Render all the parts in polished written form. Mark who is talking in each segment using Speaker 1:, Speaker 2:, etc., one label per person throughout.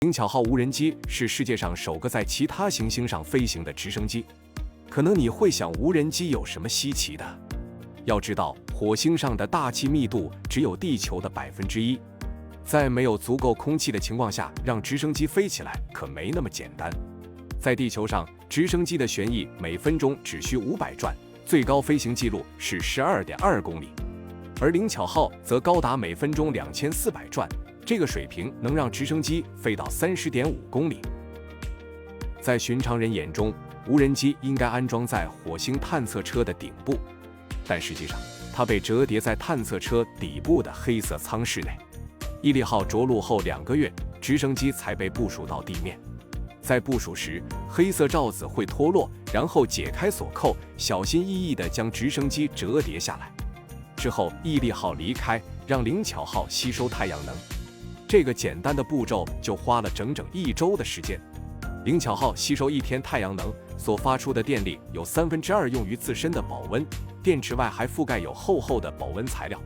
Speaker 1: 灵巧号无人机是世界上首个在其他行星上飞行的直升机。可能你会想，无人机有什么稀奇的？要知道，火星上的大气密度只有地球的1%，在没有足够空气的情况下，让直升机飞起来可没那么简单。在地球上，直升机的旋翼每分钟只需500转，最高飞行记录是12.2公里，而灵巧号则高达每分钟2400转。这个水平能让直升机飞到30.5公里。在寻常人眼中，无人机应该安装在火星探测车的顶部，但实际上，它被折叠在探测车底部的黑色舱室内。毅力号着陆后2个月，直升机才被部署到地面。在部署时，黑色罩子会脱落，然后解开锁扣，小心翼翼地将直升机折叠下来。之后，毅力号离开，让灵巧号吸收太阳能。这个简单的步骤就花了整整1周的时间。灵巧号吸收1天太阳能所发出的电力有2/3用于自身的保温，电池外还覆盖有厚厚的保温材料。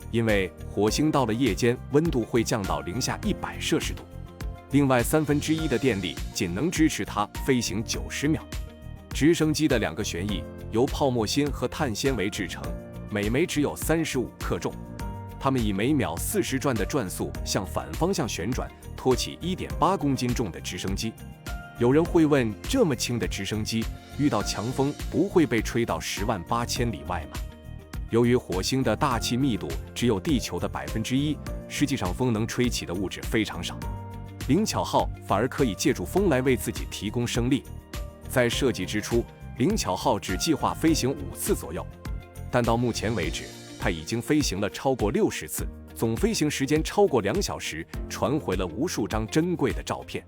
Speaker 1: 因为火星到了夜间，温度会降到-100°C，另外1/3的电力仅能支持它飞行90秒。直升机的2个旋翼由泡沫芯和碳纤维制成，每枚只有35克重。它们以每秒40转的转速向反方向旋转，托起1.8公斤重的直升机。有人会问，这么轻的直升机遇到强风不会被吹到108000里外吗？由于火星的大气密度只有地球的1%，实际上风能吹起的物质非常少。灵巧号反而可以借助风来为自己提供升力。在设计之初，灵巧号只计划飞行5次左右，但到目前为止，它已经飞行了超过60次，总飞行时间超过2小时，传回了无数张珍贵的照片。